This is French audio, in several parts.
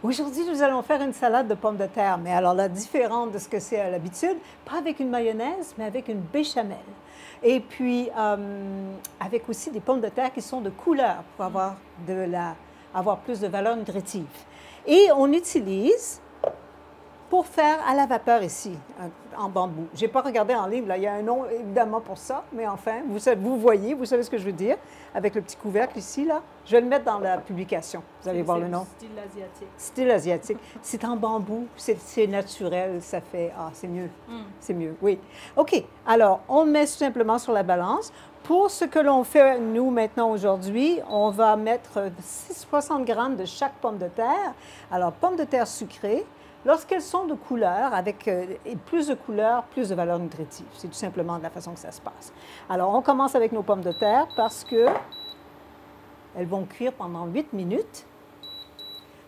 Aujourd'hui, nous allons faire une salade de pommes de terre, mais alors là, différente de ce que c'est à l'habitude, pas avec une mayonnaise, mais avec une béchamel. Et puis, avec aussi des pommes de terre qui sont de couleur pour avoir plus de valeur nutritive. Et on utilise pour faire à la vapeur ici, en bambou. Je n'ai pas regardé en livre, là, il y a un nom évidemment pour ça, mais enfin, vous voyez, vous savez ce que je veux dire, avec le petit couvercle ici, là. Je vais le mettre dans la publication, vous allez voir le nom. Style asiatique. Style asiatique. C'est en bambou, c'est naturel, ça fait... Ah, c'est mieux, c'est mieux, oui. OK, alors, on met tout simplement sur la balance. Pour ce que l'on fait, nous, maintenant, aujourd'hui, on va mettre 60 grammes de chaque pomme de terre. Alors, pommes de terre sucrées. Lorsqu'elles sont de couleur, avec plus de couleur, plus de valeur nutritive. C'est tout simplement de la façon que ça se passe. Alors, on commence avec nos pommes de terre parce que elles vont cuire pendant 8 minutes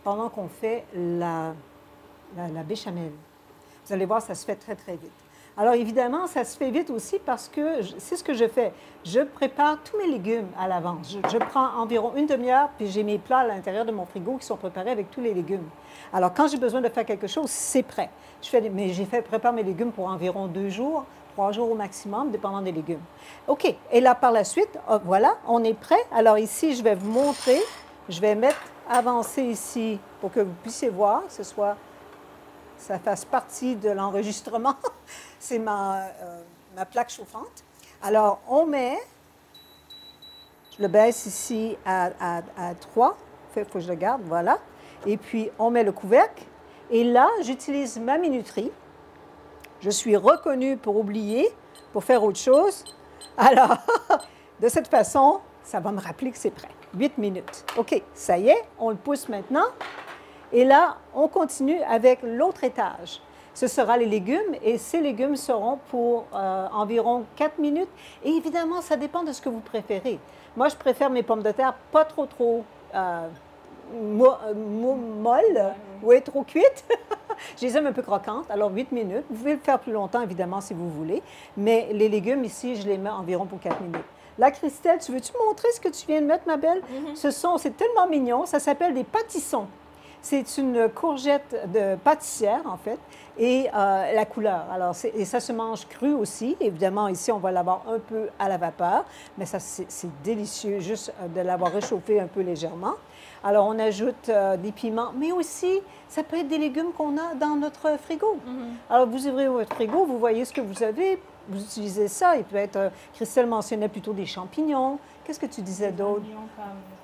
pendant qu'on fait la béchamel. Vous allez voir, ça se fait très, très vite. Alors, évidemment, ça se fait vite aussi parce que c'est ce que je fais. Je prépare tous mes légumes à l'avance. Je prends environ une demi-heure, puis j'ai mes plats à l'intérieur de mon frigo qui sont préparés avec tous les légumes. Alors, quand j'ai besoin de faire quelque chose, c'est prêt. Prépare mes légumes pour environ 2 jours, 3 jours au maximum, dépendant des légumes. OK. Et là, par la suite, voilà, on est prêt. Alors ici, je vais vous montrer. Je vais avancer ici pour que vous puissiez voir, que ça fasse partie de l'enregistrement. C'est ma plaque chauffante. Alors, je le baisse ici à 3. Il faut que je le garde, voilà. Et puis, on met le couvercle. Et là, j'utilise ma minuterie. Je suis reconnue pour oublier, pour faire autre chose. Alors, de cette façon, ça va me rappeler que c'est prêt. 8 minutes. OK, ça y est, on le pousse maintenant. Et là, on continue avec l'autre étage. Ce sera les légumes et ces légumes seront pour environ 4 minutes. Et évidemment, ça dépend de ce que vous préférez. Moi, je préfère mes pommes de terre pas trop molles, oui, trop cuites. Je les aime un peu croquantes, alors 8 minutes. Vous pouvez le faire plus longtemps, évidemment, si vous voulez. Mais les légumes, ici, je les mets environ pour 4 minutes. Là, Christelle, veux-tu montrer ce que tu viens de mettre, ma belle? C'est tellement mignon. Ça s'appelle des pâtissons. C'est une courgette de pâtissière, en fait, et la couleur. Alors, et ça se mange cru aussi. Évidemment, ici, on va l'avoir un peu à la vapeur, mais ça, c'est délicieux juste de l'avoir réchauffé un peu légèrement. Alors, on ajoute des piments, mais aussi, ça peut être des légumes qu'on a dans notre frigo. Alors, vous ouvrez votre frigo, vous voyez ce que vous avez, vous utilisez ça. Il peut être, Christelle mentionnait plutôt des champignons. Qu'est-ce que tu disais d'autre?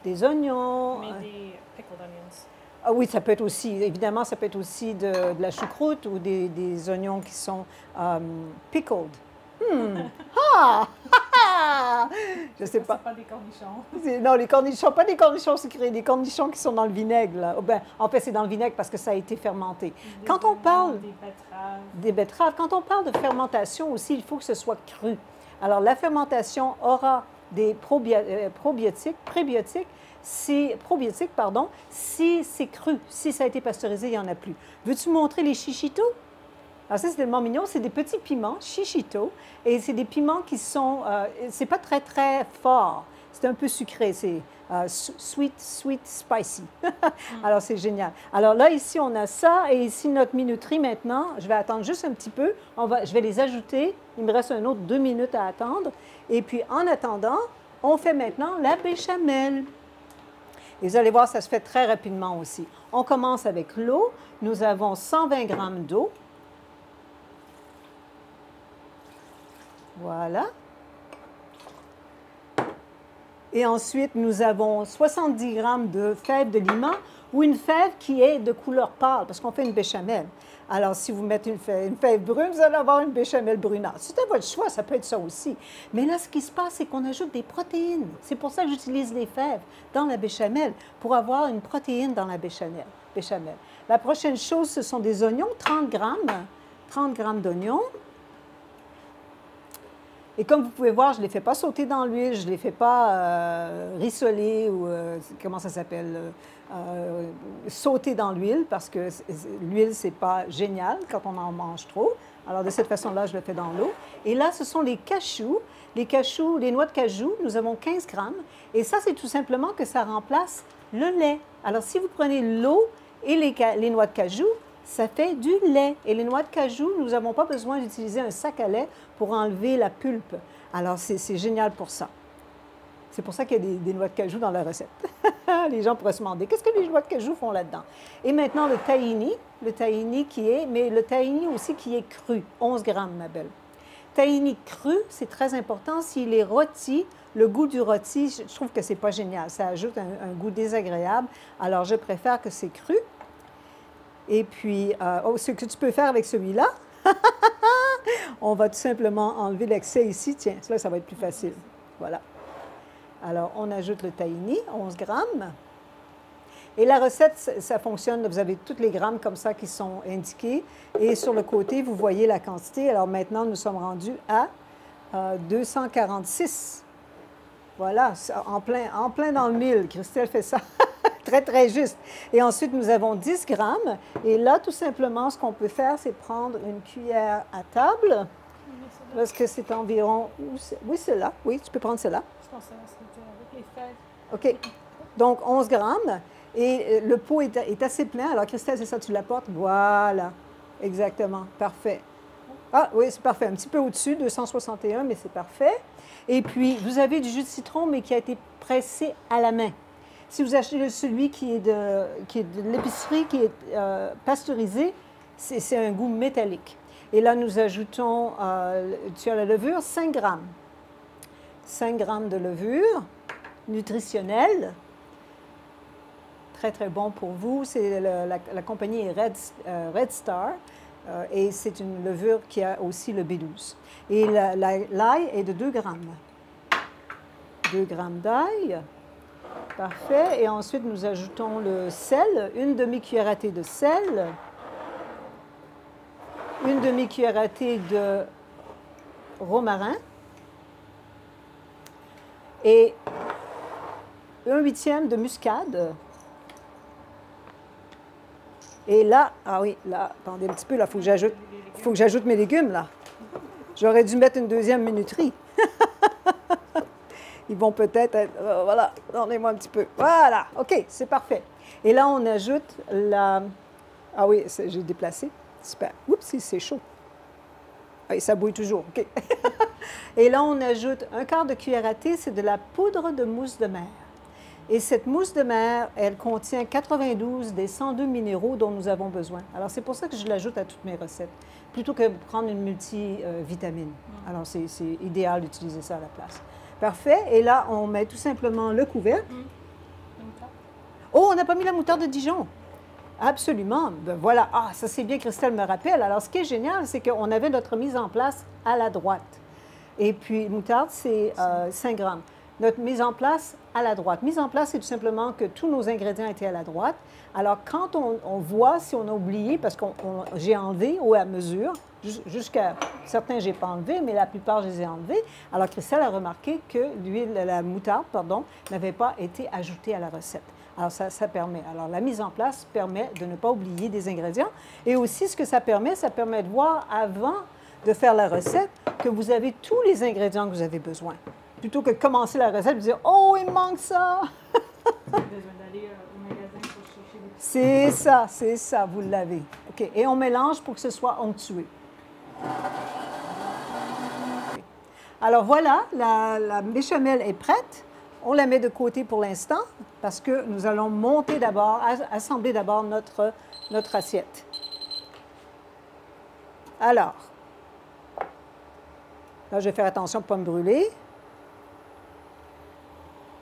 Des oignons. Mais des pickled onions. Ah oui, ça peut être aussi, évidemment, ça peut être aussi de la choucroute ou des oignons qui sont pickled. Ah! Je ne sais pas. C'est pas des cornichons. Non, les cornichons, pas des cornichons sucrés, des cornichons qui sont dans le vinaigre. Là. Ben, en fait, c'est dans le vinaigre parce que ça a été fermenté. Quand on parle des betteraves, quand on parle de fermentation aussi, il faut que ce soit cru. Alors, la fermentation aura des probiotiques, si c'est cru. Si ça a été pasteurisé, il n'y en a plus. Veux-tu montrer les chichitos? Alors ça, c'est tellement mignon. C'est des petits piments, chichitos, et c'est des piments qui sont... c'est pas très, très fort. C'est un peu sucré. C'est sweet, spicy. Alors, c'est génial. Alors là, ici, on a ça, et ici, notre minuterie, maintenant, je vais attendre juste un petit peu. Je vais les ajouter. Il me reste un autre 2 minutes à attendre. Et puis, en attendant, on fait maintenant la béchamel. Et vous allez voir, ça se fait très rapidement aussi. On commence avec l'eau. Nous avons 120 grammes d'eau. Voilà. Et ensuite, nous avons 70 grammes de fèves de lima ou une fève qui est de couleur pâle parce qu'on fait une béchamel. Alors, si vous mettez une fève brune, vous allez avoir une béchamel brunâtre. C'est à votre choix, ça peut être ça aussi. Mais là, ce qui se passe, c'est qu'on ajoute des protéines. C'est pour ça que j'utilise les fèves dans la béchamel, pour avoir une protéine dans la béchamel. La prochaine chose, ce sont des oignons, 30 grammes d'oignons. Et comme vous pouvez voir, je ne les fais pas sauter dans l'huile, je ne les fais pas rissoler ou, comment ça s'appelle, sauter dans l'huile, parce que l'huile, ce n'est pas génial quand on en mange trop. Alors, de cette façon-là, je le fais dans l'eau. Et là, ce sont les cachous. Les noix de cajou, nous avons 15 grammes. Et ça, c'est tout simplement que ça remplace le lait. Alors, si vous prenez l'eau Et les noix de cajou, ça fait du lait. Et les noix de cajou, nous n'avons pas besoin d'utiliser un sac à lait pour enlever la pulpe. Alors, c'est génial pour ça. C'est pour ça qu'il y a des noix de cajou dans la recette. Les gens pourraient se demander, qu'est-ce que les noix de cajou font là-dedans? Et maintenant, le tahini qui est, mais le tahini aussi qui est cru, 11 grammes, ma belle. Tahini cru, c'est très important. S'il est rôti, le goût du rôti, je trouve que c'est pas génial. Ça ajoute un goût désagréable. Alors, je préfère que c'est cru. Et puis, ce que tu peux faire avec celui-là, on va tout simplement enlever l'excès ici. Tiens, là, ça va être plus facile. Voilà. Alors, on ajoute le tahini, 11 grammes. Et la recette, ça fonctionne. Vous avez tous les grammes comme ça qui sont indiqués. Et sur le côté, vous voyez la quantité. Alors maintenant, nous sommes rendus à 246. Voilà, en plein dans le mille. Christelle fait ça. Très, très juste. Et ensuite, nous avons 10 grammes. Et là, tout simplement, ce qu'on peut faire, c'est prendre une cuillère à table. Parce que c'est environ... Oui, c'est là. Oui, tu peux prendre celle-là. Je pense que c'était avec les fèves. OK. Donc, 11 grammes. Et le pot est assez plein. Alors, Christelle, c'est ça, tu l'apportes. Voilà. Exactement. Parfait. Ah, oui, c'est parfait. Un petit peu au-dessus, 261, mais c'est parfait. Et puis, vous avez du jus de citron, mais qui a été pressé à la main. Si vous achetez celui qui est de l'épicerie, qui est pasteurisé, c'est un goût métallique. Et là, nous ajoutons, tu as la levure, 5 grammes. 5 grammes de levure nutritionnelle. Très, très bon pour vous. La compagnie est Red Star et c'est une levure qui a aussi le B12. Et l'ail est de 2 grammes. 2 grammes d'ail. Parfait. Et ensuite, nous ajoutons le sel, une demi-cuillère à thé de sel, une demi-cuillère à thé de romarin et 1/8 de muscade. Et là, ah oui, là, attendez un petit peu, là, il faut que j'ajoute mes légumes, là. J'aurais dû mettre une deuxième minuterie. Ils vont peut-être être, voilà, donnez-moi un petit peu. Voilà, OK, c'est parfait. Et là, on ajoute la... Ah oui, j'ai déplacé. Super. Oups, c'est chaud. Oui, ça bouille toujours, OK. Et là, on ajoute un quart de cuillère à thé, c'est de la poudre de mousse de mer. Et cette mousse de mer, elle contient 92 des 102 minéraux dont nous avons besoin. Alors, c'est pour ça que je l'ajoute à toutes mes recettes, plutôt que de prendre une multivitamine. Alors, c'est idéal d'utiliser ça à la place. Parfait. Et là, on met tout simplement le couvercle. Oh, on n'a pas mis la moutarde de Dijon. Absolument. Ben voilà. Ah, ça c'est bien, Christelle me rappelle. Alors, ce qui est génial, c'est qu'on avait notre mise en place à la droite. Et puis, moutarde, c'est 5 grammes. Notre mise en place à la droite. Mise en place, c'est tout simplement que tous nos ingrédients étaient à la droite. Alors, quand on voit si on a oublié, parce que j'ai enlevé au à mesure, jusqu'à certains, je n'ai pas enlevé, mais la plupart, je les ai enlevés. Alors, Christelle a remarqué que la moutarde, n'avait pas été ajoutée à la recette. Alors, ça permet. Alors, la mise en place permet de ne pas oublier des ingrédients. Et aussi, ce que ça permet de voir avant de faire la recette que vous avez tous les ingrédients que vous avez besoin. Plutôt que de commencer la recette et de dire « Oh, il me manque ça! » Vous avez besoin d'aller au magasin pour chercher des... C'est ça, vous l'avez. OK. Et on mélange pour que ce soit onctueux. Alors voilà, la béchamel est prête. On la met de côté pour l'instant parce que nous allons monter d'abord, assembler d'abord notre assiette. Alors, là, je vais faire attention pour ne pas me brûler.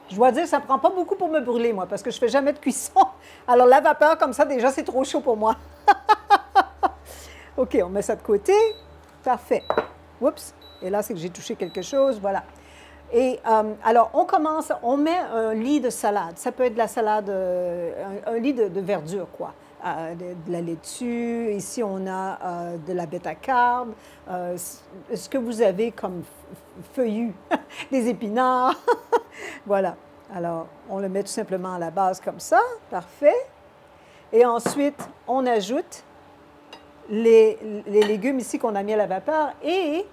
Je dois dire, ça ne prend pas beaucoup pour me brûler, moi, parce que je ne fais jamais de cuisson. Alors, la vapeur, comme ça, déjà, c'est trop chaud pour moi. OK, on met ça de côté. Parfait. Oups. Et là, c'est que j'ai touché quelque chose. Voilà. Et alors, on met un lit de salade. Ça peut être de la salade, un lit de verdure, quoi. De la laitue. Ici, on a de la bêta-carbe. Ce que vous avez comme feuillus, des épinards. Voilà. Alors, on le met tout simplement à la base comme ça. Parfait. Et ensuite, on ajoute les légumes ici qu'on a mis à la vapeur. Et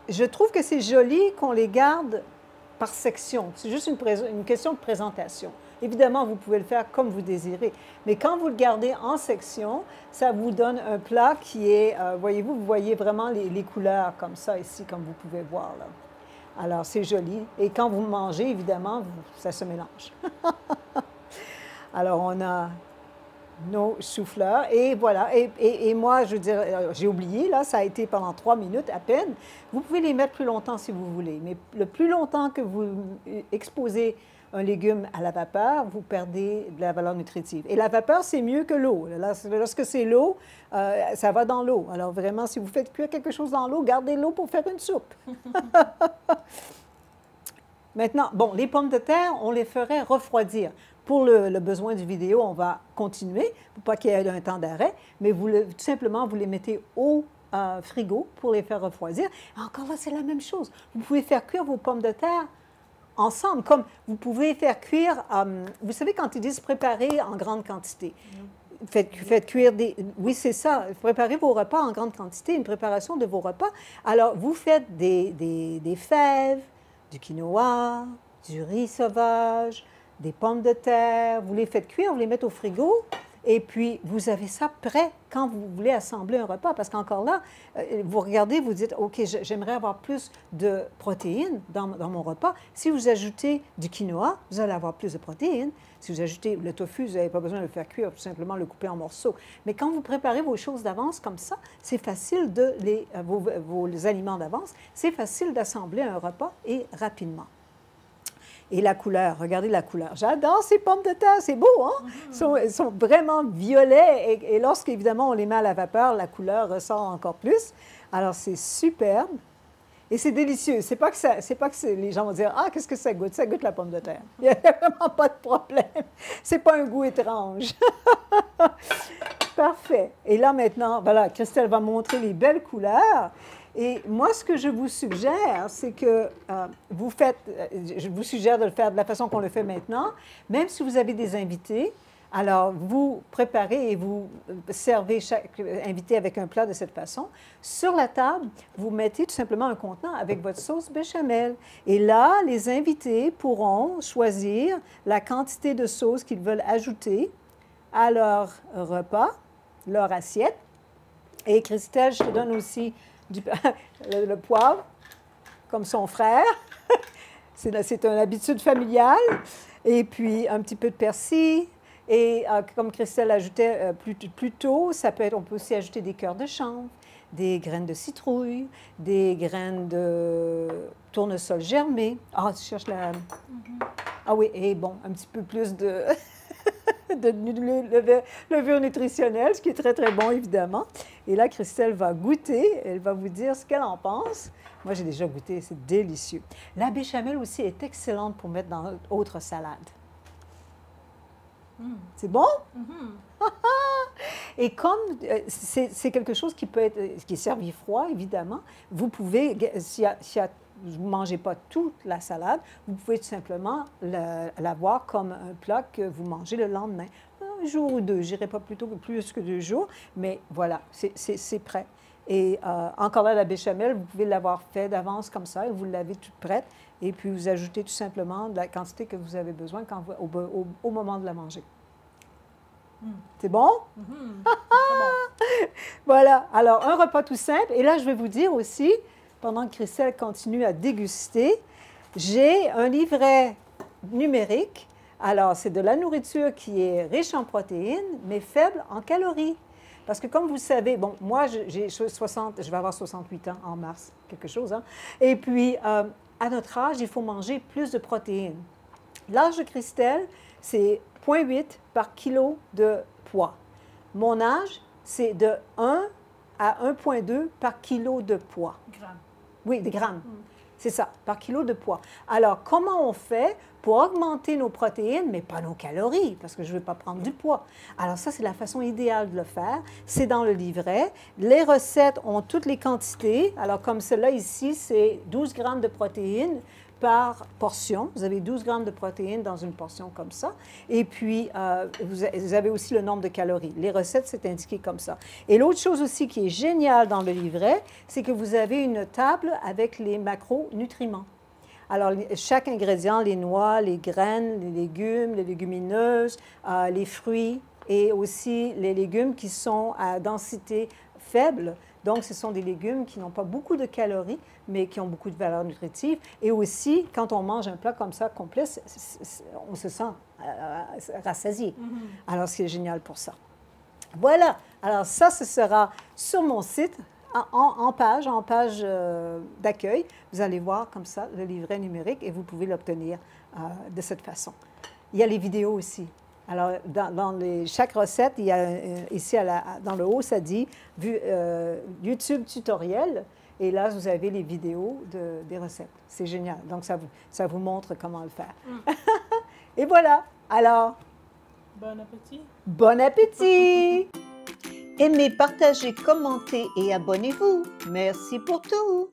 je trouve que c'est joli qu'on les garde par section. C'est juste une question de présentation. Évidemment, vous pouvez le faire comme vous désirez, mais quand vous le gardez en section, ça vous donne un plat qui est, voyez-vous, vous voyez vraiment les couleurs comme ça ici, comme vous pouvez voir là. Alors, c'est joli. Et quand vous mangez, évidemment, ça se mélange. Alors, on a nos choux-fleurs. Et voilà. Et moi, je veux dire, j'ai oublié, là, ça a été pendant 3 minutes à peine. Vous pouvez les mettre plus longtemps si vous voulez. Mais le plus longtemps que vous exposez un légume à la vapeur, vous perdez de la valeur nutritive. Et la vapeur, c'est mieux que l'eau. Lorsque c'est l'eau, ça va dans l'eau. Alors vraiment, si vous faites cuire quelque chose dans l'eau, gardez l'eau pour faire une soupe. Maintenant, bon, les pommes de terre, on les ferait refroidir. Pour le besoin du vidéo, on va continuer, pour pas qu'il y ait un temps d'arrêt, mais tout simplement, vous les mettez au frigo pour les faire refroidir. Encore là, c'est la même chose. Vous pouvez faire cuire vos pommes de terre ensemble, comme vous pouvez faire cuire, vous savez, quand ils disent préparer en grande quantité, faites cuire des... Oui, c'est ça, préparez vos repas en grande quantité, une préparation de vos repas. Alors, vous faites des fèves, du quinoa, du riz sauvage, des pommes de terre, vous les faites cuire, vous les mettez au frigo, et puis vous avez ça prêt quand vous voulez assembler un repas. Parce qu'encore là, vous regardez, vous dites, OK, j'aimerais avoir plus de protéines dans mon repas. Si vous ajoutez du quinoa, vous allez avoir plus de protéines. Si vous ajoutez le tofu, vous n'avez pas besoin de le faire cuire, tout simplement le couper en morceaux. Mais quand vous préparez vos choses d'avance comme ça, c'est facile vos aliments d'avance, c'est facile d'assembler un repas et rapidement. Et la couleur, regardez la couleur. J'adore ces pommes de terre, c'est beau, hein? Elles sont vraiment violets et lorsqu'évidemment on les met à la vapeur, la couleur ressort encore plus. Alors c'est superbe et c'est délicieux. C'est pas que les gens vont dire, ah, qu'est-ce que ça goûte? Ça goûte la pomme de terre. Il n'y a vraiment pas de problème. C'est pas un goût étrange. Parfait. Et là maintenant, voilà, Christelle va montrer les belles couleurs. Et moi, ce que je vous suggère, c'est que je vous suggère de le faire de la façon qu'on le fait maintenant, même si vous avez des invités. Alors, vous préparez et vous servez chaque invité avec un plat de cette façon. Sur la table, vous mettez tout simplement un contenant avec votre sauce béchamel. Et là, les invités pourront choisir la quantité de sauce qu'ils veulent ajouter à leur repas, leur assiette. Et Christelle, je te donne aussi le poivre, comme son frère. C'est une habitude familiale. Et puis, un petit peu de persil. Et comme Christelle ajoutait plus tôt, on peut aussi ajouter des cœurs de chanvre, des graines de citrouille, des graines de tournesol germé. Ah, tu cherches la... Ah oui, et bon, un petit peu plus de... de levure nutritionnelle, ce qui est très, très bon, évidemment. Et là, Christelle va goûter. Elle va vous dire ce qu'elle en pense. Moi, j'ai déjà goûté. C'est délicieux. La béchamel aussi est excellente pour mettre dans autre salade. C'est bon? Et comme c'est quelque chose qui est servi froid, évidemment, vous pouvez, vous ne mangez pas toute la salade, vous pouvez tout simplement l'avoir comme un plat que vous mangez le lendemain. Un jour ou deux, je n'irai pas plus que 2 jours, mais voilà, c'est prêt. Et encore là, la béchamel, vous pouvez l'avoir fait d'avance comme ça, et vous l'avez toute prête, et puis vous ajoutez tout simplement la quantité que vous avez besoin au moment de la manger. C'est bon? Voilà. Alors, un repas tout simple. Et là, je vais vous dire aussi, pendant que Christelle continue à déguster, j'ai un livret numérique. Alors, c'est de la nourriture qui est riche en protéines, mais faible en calories. Parce que comme vous savez, bon, moi, je vais avoir 68 ans en mars, quelque chose, hein? Et puis, à notre âge, il faut manger plus de protéines. L'âge de Christelle, c'est 0,8 par kilo de poids. Mon âge, c'est de 1 à 1,2 par kilo de poids. Grammes. Oui, des grammes. C'est ça, par kilo de poids. Alors, comment on fait pour augmenter nos protéines, mais pas nos calories, parce que je ne veux pas prendre du poids? Alors ça, c'est la façon idéale de le faire. C'est dans le livret. Les recettes ont toutes les quantités. Alors, comme celle-là ici, c'est 12 grammes de protéines par portion. Vous avez 12 grammes de protéines dans une portion comme ça. Et puis, vous avez aussi le nombre de calories. Les recettes, c'est indiqué comme ça. Et l'autre chose aussi qui est géniale dans le livret, c'est que vous avez une table avec les macronutriments. Alors, chaque ingrédient, les noix, les graines, les légumes, les légumineuses, les fruits et aussi les légumes qui sont à densité faible. Donc, ce sont des légumes qui n'ont pas beaucoup de calories, mais qui ont beaucoup de valeur nutritive. Et aussi, quand on mange un plat comme ça, complet, on se sent rassasié. Alors, c'est génial pour ça. Voilà. Alors, ça, ce sera sur mon site, en page d'accueil. Vous allez voir comme ça le livret numérique et vous pouvez l'obtenir de cette façon. Il y a les vidéos aussi. Alors, dans chaque recette, il y a ici dans le haut, ça dit YouTube tutoriel. Et là, vous avez les vidéos des recettes. C'est génial. Donc, ça vous montre comment le faire. Et voilà. Alors, bon appétit. Bon appétit! Aimez, partagez, commentez et abonnez-vous. Merci pour tout!